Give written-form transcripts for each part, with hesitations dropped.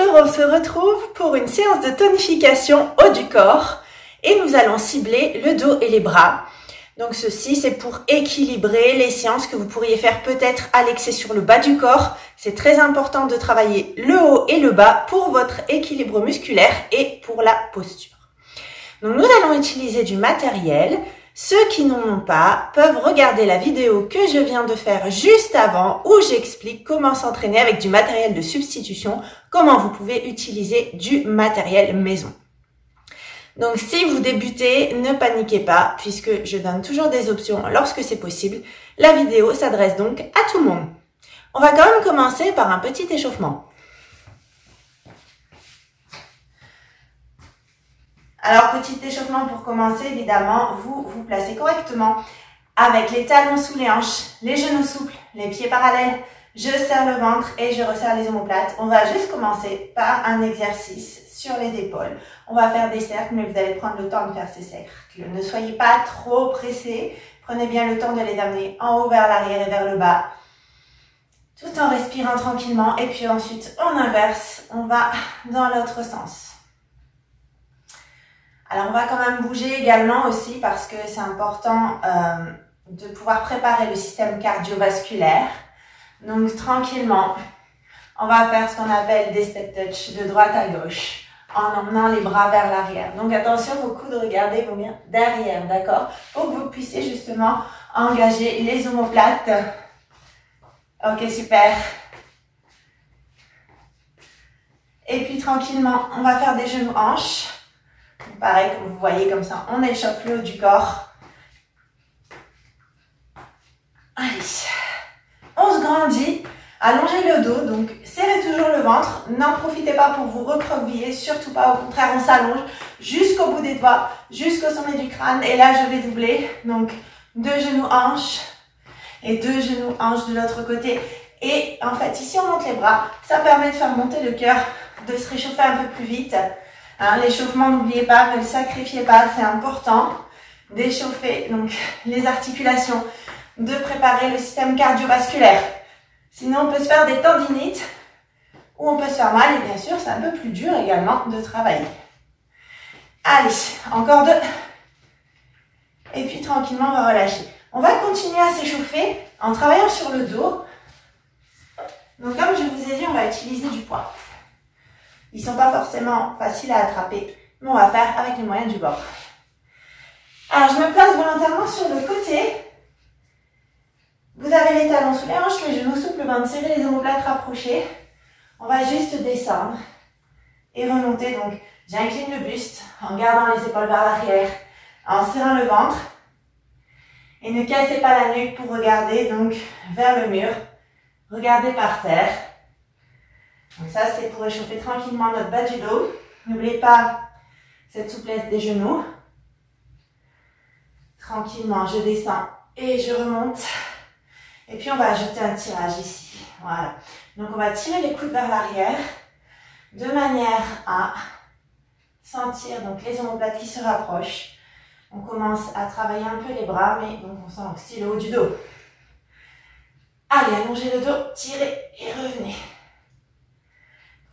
se retrouve pour une séance de tonification haut du corps et nous allons cibler le dos et les bras. Donc ceci, c'est pour équilibrer les séances que vous pourriez faire peut-être à l'excès sur le bas du corps. C'est très important de travailler le haut et le bas pour votre équilibre musculaire et pour la posture. Donc nous allons utiliser du matériel. Ceux qui n'en ont pas peuvent regarder la vidéo que je viens de faire juste avant où j'explique comment s'entraîner avec du matériel de substitution, comment vous pouvez utiliser du matériel maison. Donc si vous débutez, ne paniquez pas puisque je donne toujours des options lorsque c'est possible. La vidéo s'adresse donc à tout le monde. On va quand même commencer par un petit échauffement. Alors, petit échauffement pour commencer, évidemment, vous vous placez correctement avec les talons sous les hanches, les genoux souples, les pieds parallèles. Je serre le ventre et je resserre les omoplates. On va juste commencer par un exercice sur les épaules. On va faire des cercles, mais vous allez prendre le temps de faire ces cercles. Ne soyez pas trop pressés. Prenez bien le temps de les amener en haut vers l'arrière et vers le bas, tout en respirant tranquillement. Et puis ensuite, on inverse. On va dans l'autre sens. Alors, on va quand même bouger également aussi parce que c'est important de pouvoir préparer le système cardiovasculaire. Donc, tranquillement, on va faire ce qu'on appelle des step touch de droite à gauche en emmenant les bras vers l'arrière. Donc, attention, vos coudes, regardez, vont bien derrière, d'accord? Pour que vous puissiez justement engager les omoplates. Ok, super. Et puis, tranquillement, on va faire des genoux hanches. Pareil, comme vous voyez, comme ça, on échauffe le haut du corps. Allez, on se grandit, allongez le dos, donc serrez toujours le ventre. N'en profitez pas pour vous recroqueviller, surtout pas, au contraire, on s'allonge jusqu'au bout des doigts, jusqu'au sommet du crâne. Et là, je vais doubler, donc 2 genoux hanches et 2 genoux hanches de l'autre côté. Et en fait, ici, on monte les bras, ça permet de faire monter le cœur, de se réchauffer un peu plus vite. Hein, l'échauffement, n'oubliez pas, ne le sacrifiez pas, c'est important d'échauffer donc les articulations, de préparer le système cardiovasculaire. Sinon, on peut se faire des tendinites ou on peut se faire mal et bien sûr, c'est un peu plus dur également de travailler. Allez, encore 2. Et puis tranquillement, on va relâcher. On va continuer à s'échauffer en travaillant sur le dos. Donc comme je vous ai dit, on va utiliser du poids. Ils ne sont pas forcément faciles à attraper, mais on va faire avec les moyens du bord. Alors, je me place volontairement sur le côté. Vous avez les talons sous les hanches, les genoux souples, le ventre serré, les omoplates rapprochées. On va juste descendre et remonter. Donc, j'incline le buste en gardant les épaules vers l'arrière, en serrant le ventre. Et ne cassez pas la nuque pour regarder donc vers le mur. Regardez par terre. Donc ça, c'est pour échauffer tranquillement notre bas du dos. N'oubliez pas cette souplesse des genoux. Tranquillement, je descends et je remonte. Et puis, on va ajouter un tirage ici. Voilà. Donc, on va tirer les coudes vers l'arrière de manière à sentir donc les omoplates qui se rapprochent. On commence à travailler un peu les bras, mais donc on sent aussi le haut du dos. Allez, allongez le dos, tirez et revenez.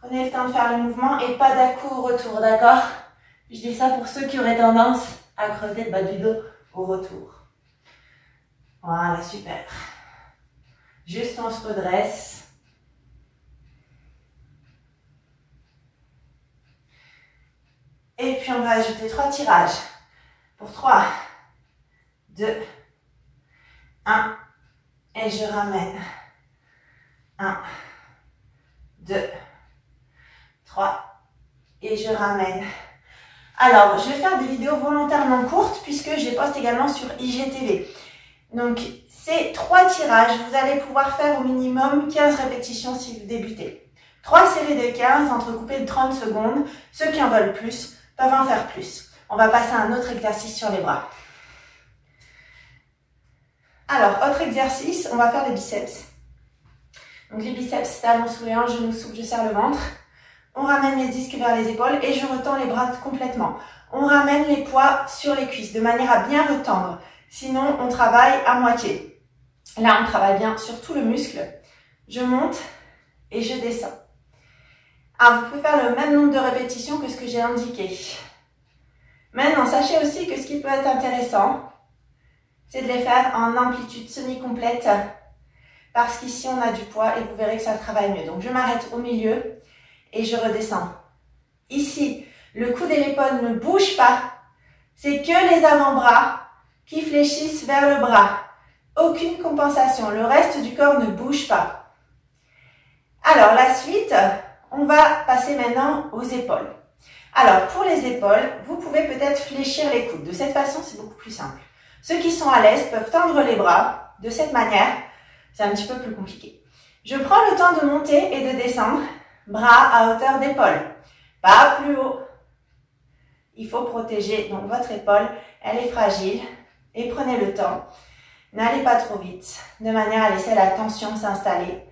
Prenez le temps de faire le mouvement et pas d'à-coup au retour, d'accord? Je dis ça pour ceux qui auraient tendance à creuser le bas du dos au retour. Voilà, super. Juste on se redresse. Et puis on va ajouter 3 tirages. Pour 3, 2, 1. Et je ramène. 1, 2, 3 et je ramène. Alors, je vais faire des vidéos volontairement courtes puisque je les poste également sur IGTV. Donc, c'est 3 tirages. Vous allez pouvoir faire au minimum 15 répétitions si vous débutez. 3 séries de 15 entrecoupées de 30 secondes. Ceux qui en veulent plus peuvent en faire plus. On va passer à un autre exercice sur les bras. Alors, autre exercice, on va faire les biceps. Donc, les biceps, talons sous les hanches, genoux souples, je serre le ventre. On ramène les disques vers les épaules et je retends les bras complètement. On ramène les poids sur les cuisses de manière à bien retendre. Sinon, on travaille à moitié. Là, on travaille bien sur tout le muscle. Je monte et je descends. Ah, vous pouvez faire le même nombre de répétitions que ce que j'ai indiqué. Maintenant, sachez aussi que ce qui peut être intéressant, c'est de les faire en amplitude semi-complète. Parce qu'ici, on a du poids et vous verrez que ça travaille mieux. Donc, je m'arrête au milieu et je redescends. Ici, le coude et l'épaule ne bougent pas. C'est que les avant-bras qui fléchissent vers le bras. Aucune compensation. Le reste du corps ne bouge pas. Alors, la suite, on va passer maintenant aux épaules. Alors, pour les épaules, vous pouvez peut-être fléchir les coudes. De cette façon, c'est beaucoup plus simple. Ceux qui sont à l'aise peuvent tendre les bras de cette manière. C'est un petit peu plus compliqué. Je prends le temps de monter et de descendre. Bras à hauteur d'épaule. Pas plus haut. Il faut protéger donc votre épaule. Elle est fragile. Et prenez le temps. N'allez pas trop vite. De manière à laisser la tension s'installer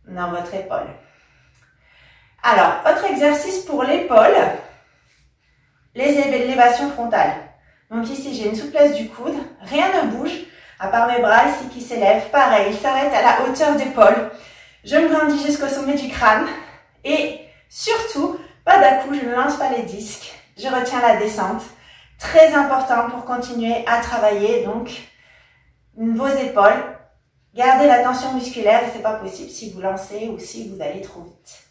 dans votre épaule. Alors, autre exercice pour l'épaule. Les élévations frontales. Donc ici, j'ai une souplesse du coude. Rien ne bouge. À part mes bras ici qui s'élèvent. Pareil, ils s'arrêtent à la hauteur d'épaule. Je me grandis jusqu'au sommet du crâne. Et surtout, pas d'à-coup, je ne lance pas les disques. Je retiens la descente. Très important pour continuer à travailler donc vos épaules. Gardez la tension musculaire et c'est pas possible si vous lancez ou si vous allez trop vite.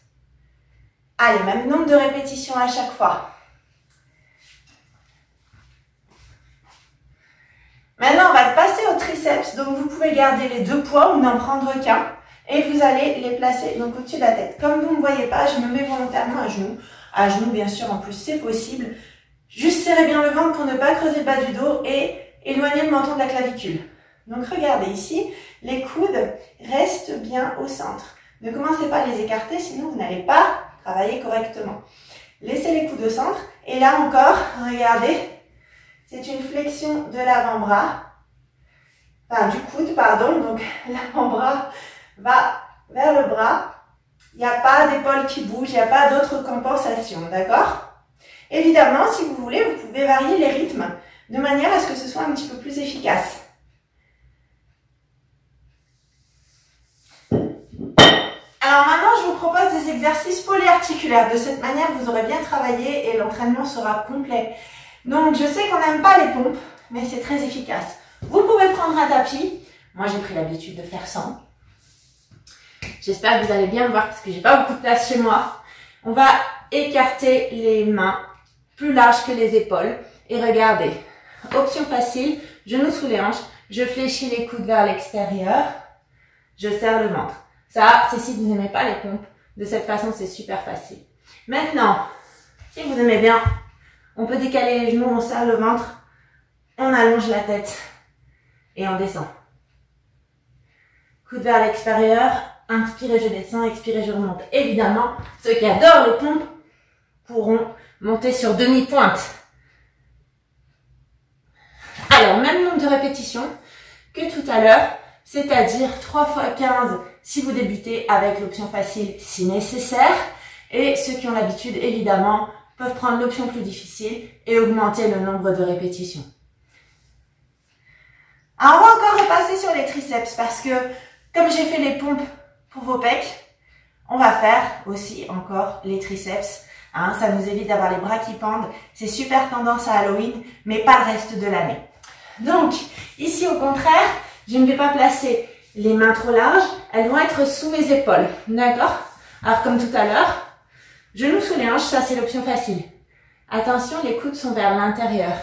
Allez, même nombre de répétitions à chaque fois. Maintenant, on va passer aux triceps. Donc, vous pouvez garder les deux poids ou n'en prendre qu'un. Et vous allez les placer donc au-dessus de la tête. Comme vous ne me voyez pas, je me mets volontairement à genoux. À genoux, bien sûr, en plus, c'est possible. Juste serrez bien le ventre pour ne pas creuser le bas du dos et éloigner le menton de la clavicule. Donc, regardez ici, les coudes restent bien au centre. Ne commencez pas à les écarter, sinon vous n'allez pas travailler correctement. Laissez les coudes au centre. Et là encore, regardez. C'est une flexion de l'avant-bras, enfin du coude, pardon. Donc l'avant-bras va vers le bras. Il n'y a pas d'épaule qui bouge, il n'y a pas d'autre compensation, d'accord? Évidemment, si vous voulez, vous pouvez varier les rythmes de manière à ce que ce soit un petit peu plus efficace. Alors maintenant, je vous propose des exercices polyarticulaires. De cette manière, vous aurez bien travaillé et l'entraînement sera complet. Donc, je sais qu'on n'aime pas les pompes, mais c'est très efficace. Vous pouvez prendre un tapis. Moi, j'ai pris l'habitude de faire 100. J'espère que vous allez bien me voir parce que j'ai pas beaucoup de place chez moi. On va écarter les mains plus larges que les épaules. Et regardez, option facile, genoux sous les hanches. Je fléchis les coudes vers l'extérieur. Je serre le ventre. Ça, c'est si vous n'aimez pas les pompes. De cette façon, c'est super facile. Maintenant, si vous aimez bien, on peut décaler les genoux, on serre le ventre, on allonge la tête et on descend. Coude vers l'extérieur, inspirez, je descends, expirez, je remonte. Évidemment, ceux qui adorent les pompes pourront monter sur demi-pointe. Alors, même nombre de répétitions que tout à l'heure, c'est-à-dire 3 fois 15 si vous débutez avec l'option facile si nécessaire. Et ceux qui ont l'habitude, évidemment, peuvent prendre l'option plus difficile et augmenter le nombre de répétitions. Alors, on va encore repasser sur les triceps parce que, comme j'ai fait les pompes pour vos pecs, on va faire aussi encore les triceps. Hein, ça nous évite d'avoir les bras qui pendent. C'est super tendance à Halloween, mais pas le reste de l'année. Donc, ici, au contraire, je ne vais pas placer les mains trop larges. Elles vont être sous mes épaules. D'accord? Alors, comme tout à l'heure, genoux sous les hanches, ça c'est l'option facile. Attention, les coudes sont vers l'intérieur.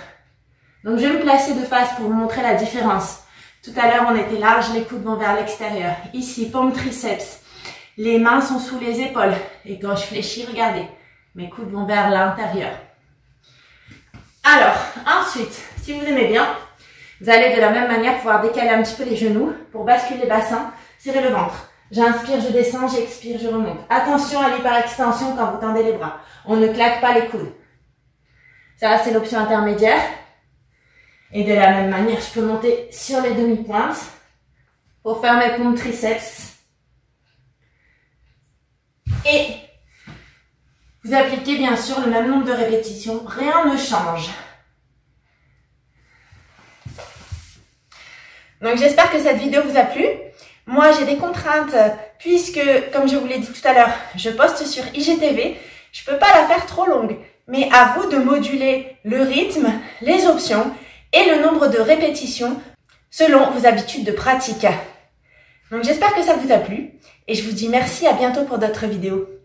Donc, je vais me placer de face pour vous montrer la différence. Tout à l'heure, on était large, les coudes vont vers l'extérieur. Ici, paume triceps. Les mains sont sous les épaules. Et quand je fléchis, regardez, mes coudes vont vers l'intérieur. Alors, ensuite, si vous aimez bien, vous allez de la même manière pouvoir décaler un petit peu les genoux pour basculer le bassin, serrer le ventre. J'inspire, je descends, j'expire, je remonte. Attention à l'hyperextension quand vous tendez les bras. On ne claque pas les coudes. Ça, c'est l'option intermédiaire. Et de la même manière, je peux monter sur les demi-pointes pour faire mes pompes triceps. Et vous appliquez bien sûr le même nombre de répétitions. Rien ne change. Donc, j'espère que cette vidéo vous a plu. Moi, j'ai des contraintes puisque, comme je vous l'ai dit tout à l'heure, je poste sur IGTV. Je peux pas la faire trop longue, mais à vous de moduler le rythme, les options et le nombre de répétitions selon vos habitudes de pratique. Donc, j'espère que ça vous a plu et je vous dis merci, à bientôt pour d'autres vidéos.